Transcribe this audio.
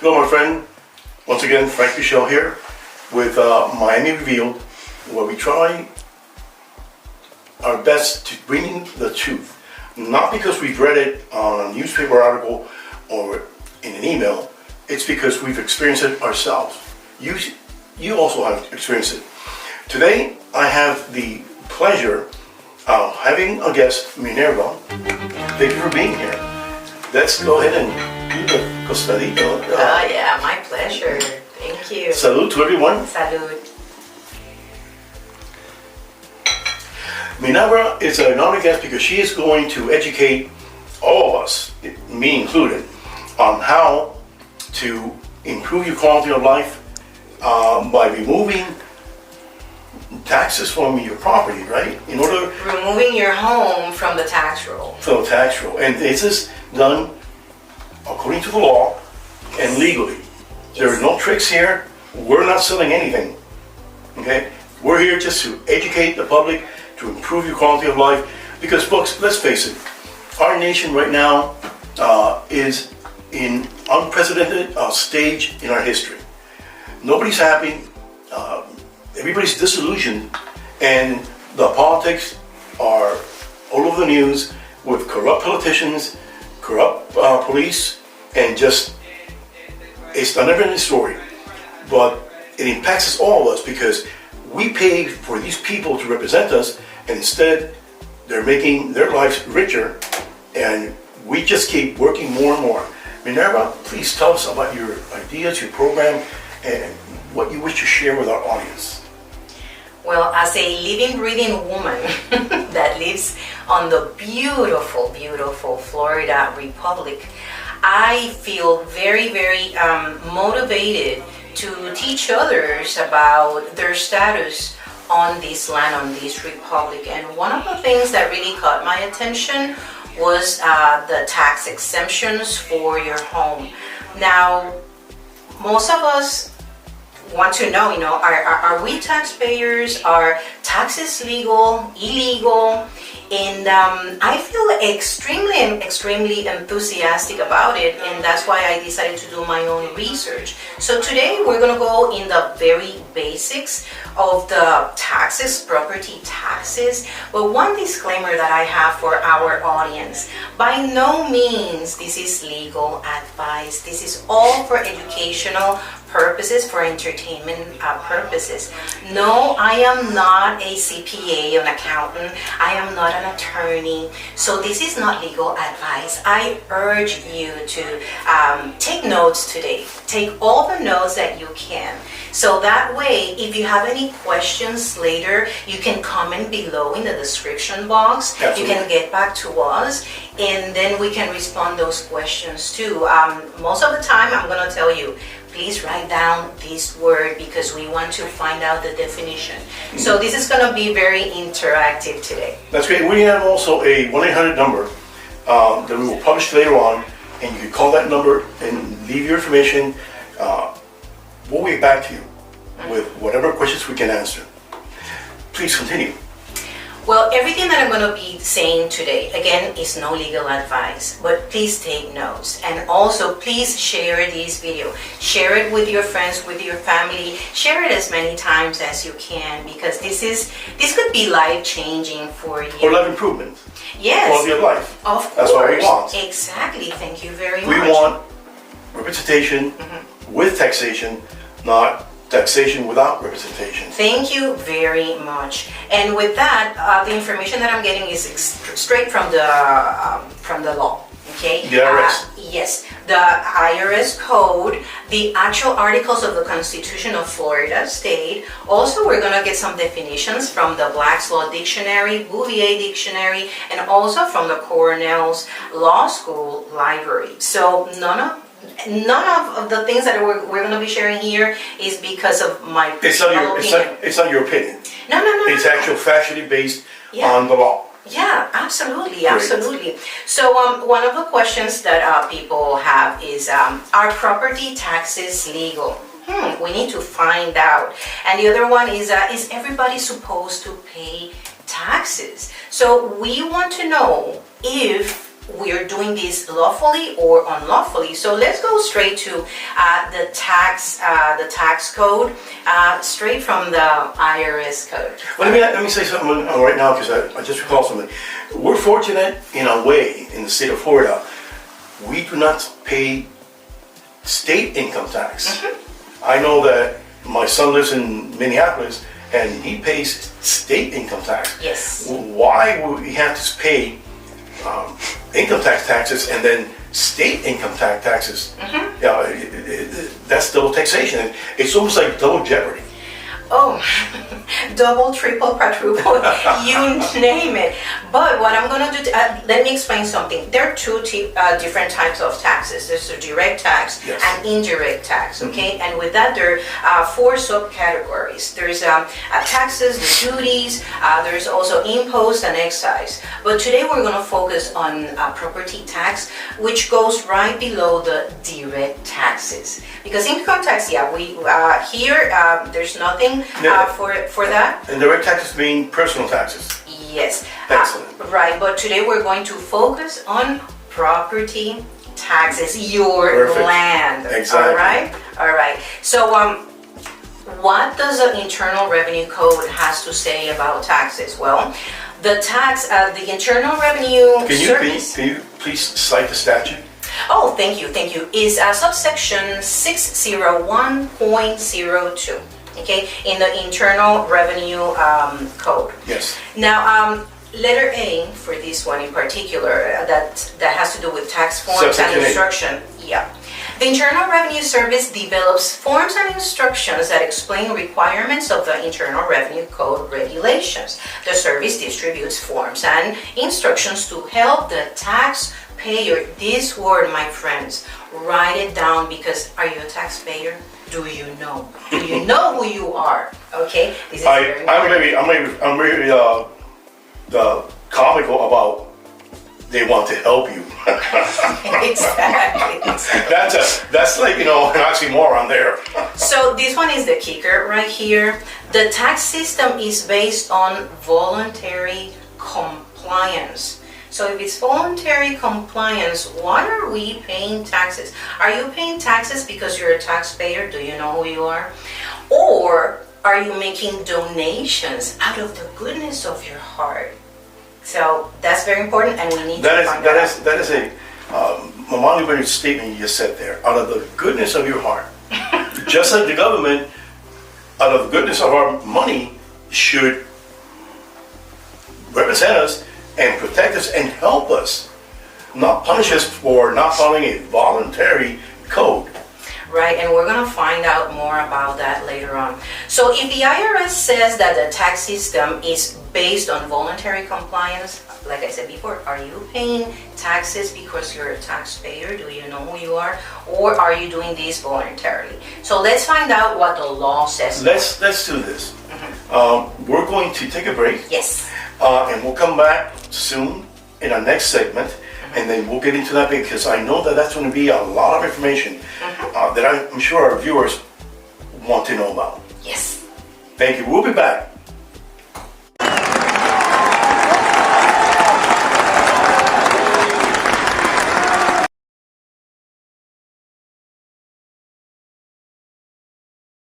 Hello, my friend. Once again, Frank Michel here with Miami Revealed, where we try our best to bring the truth. Not because we've read it on a newspaper article or in an email, it's because we've experienced it ourselves. You also have experienced it. Today, I have the pleasure of having a guest, Minerva. Thank you for being here. Let's go ahead and do the costadito. Oh yeah, my pleasure. Thank you. Salud to everyone. Salud. Minerva is an honored guest because she is going to educate all of us, me included, on how to improve your quality of life by removing taxes from your property, right? In order Removing your home from the tax roll. from the tax roll, and this is done according to the law and legally. There are no tricks here. We're not selling anything. Okay, we're here just to educate the public, to improve your quality of life. Because, folks, let's face it, our nation right now is in unprecedented stage in our history. Nobody's happy. Everybody's disillusioned, and the politics are all over the news with corrupt politicians, corrupt police, and just, it's a never-ending story. But it impacts all of us because we pay for these people to represent us, and instead they're making their lives richer, and we just keep working more and more. Minerva, please tell us about your ideas, your program, and what you wish to share with our audience. Well, as a living, breathing woman that lives on the beautiful, beautiful Florida Republic, I feel very, very motivated to teach others about their status on this land, on this republic. And one of the things that really caught my attention was the tax exemptions for your home. Now, most of us want to know, are we taxpayers? Are taxes legal, illegal? And I feel extremely enthusiastic about it, and that's why I decided to do my own research. So today we're going to go in the very basics of the taxes, property taxes. But one disclaimer that I have for our audience: by no means this is legal advice. This is all for educational purposes, for entertainment purposes. No, I am not a CPA, an accountant. I am not an attorney. So this is not legal advice. I urge you to take notes today. Take all the notes that you can. So that way, if you have any questions later, you can comment below in the description box. Absolutely. You can get back to us, and then we can respond those questions too. Most of the time, I'm going to tell you, please write down this word because we want to find out the definition. So this is going to be very interactive today. That's great. We have also a 1-800 number that we will publish later on, and you can call that number and leave your information. We'll get back to you with whatever questions we can answer. Please continue. Well, everything that I'm going to be saying today, again, is no legal advice, but please take notes. And also, please share this video. Share it with your friends, with your family. Share it as many times as you can, because this could be life-changing for you. Or life improvement. Yes. Quality of life. Of course. That's what we want. Exactly. Thank you very much. We want representation with taxation, not taxation without representation. Thank you very much. And with that, the information that I'm getting is straight from the law. Okay. The IRS. Yes, the IRS code, the actual articles of the Constitution of Florida State. Also, we're gonna get some definitions from the Black's Law Dictionary, Bouvier Dictionary, and also from the Cornell's Law School Library. So none of the things that we're going to be sharing here is because of my personal opinion. It's not your opinion. No. It's actually factually based Yeah. on the law. Yeah, absolutely, Great. absolutely. So one of the questions that people have is, are property taxes legal? We need to find out. And the other one is everybody supposed to pay taxes? So we want to know if we are doing this lawfully or unlawfully. So let's go straight to the tax code, straight from the IRS code. Well, let me say something right now because I just recalled something. We're fortunate in a way in the state of Florida. We do not pay state income tax. I know that my son lives in Minneapolis and he pays state income tax. Yes. Why would we have to pay income taxes and then state income taxes? Yeah, that's double taxation. It's almost like double jeopardy. Oh, double, triple, quadruple, you name it. But what I'm going to do, let me explain something. There are two different types of taxes. There's a direct tax and indirect tax, okay? And with that, there are 4 subcategories. There's taxes, the duties, there's also impost and excise. But today we're going to focus on property tax, which goes right below the direct taxes. Because income tax, yeah, we here, there's nothing for that. And direct taxes mean personal taxes. Yes. Excellent. Right, but today we're going to focus on property taxes, your Perfect. Land. Exactly. All right. So, what does the Internal Revenue Code has to say about taxes? Well, the Internal Revenue Service. Can you please cite the statute? Oh, thank you. Is subsection 601.02. Okay, in the Internal Revenue Code. Yes. Now, letter A for this one in particular, that has to do with tax forms Subsection and A. instruction. Yeah. The Internal Revenue Service develops forms and instructions that explain requirements of the Internal Revenue Code regulations. The service distributes forms and instructions to help the taxpayer. This word, my friends, write it down, because are you a taxpayer? Do you know? Do you know who you are? Okay, this is very important. I'm maybe comical about they want to help you. Exactly. That's like, an oxymoron there. So this one is the kicker right here. The tax system is based on voluntary compliance. So if it's voluntary compliance, why are we paying taxes? Are you paying taxes because you're a taxpayer? Do you know who you are? Or are you making donations out of the goodness of your heart? So that's very important, and we need to find out. That is a monumental statement you just said there. Out of the goodness of your heart. Just like the government, out of the goodness of our money, should represent us and protect us and help us, not punish us for not following a voluntary code. Right, and we're going to find out more about that later on. So if the IRS says that the tax system is based on voluntary compliance, like I said before, are you paying taxes because you're a taxpayer? Do you know who you are? Or are you doing this voluntarily? So let's find out what the law says. Let's do this. We're going to take a break. Yes. And we'll come back soon in our next segment, and then we'll get into that, because I know that that's going to be a lot of information that I'm sure our viewers want to know about. Yes. Thank you. We'll be back.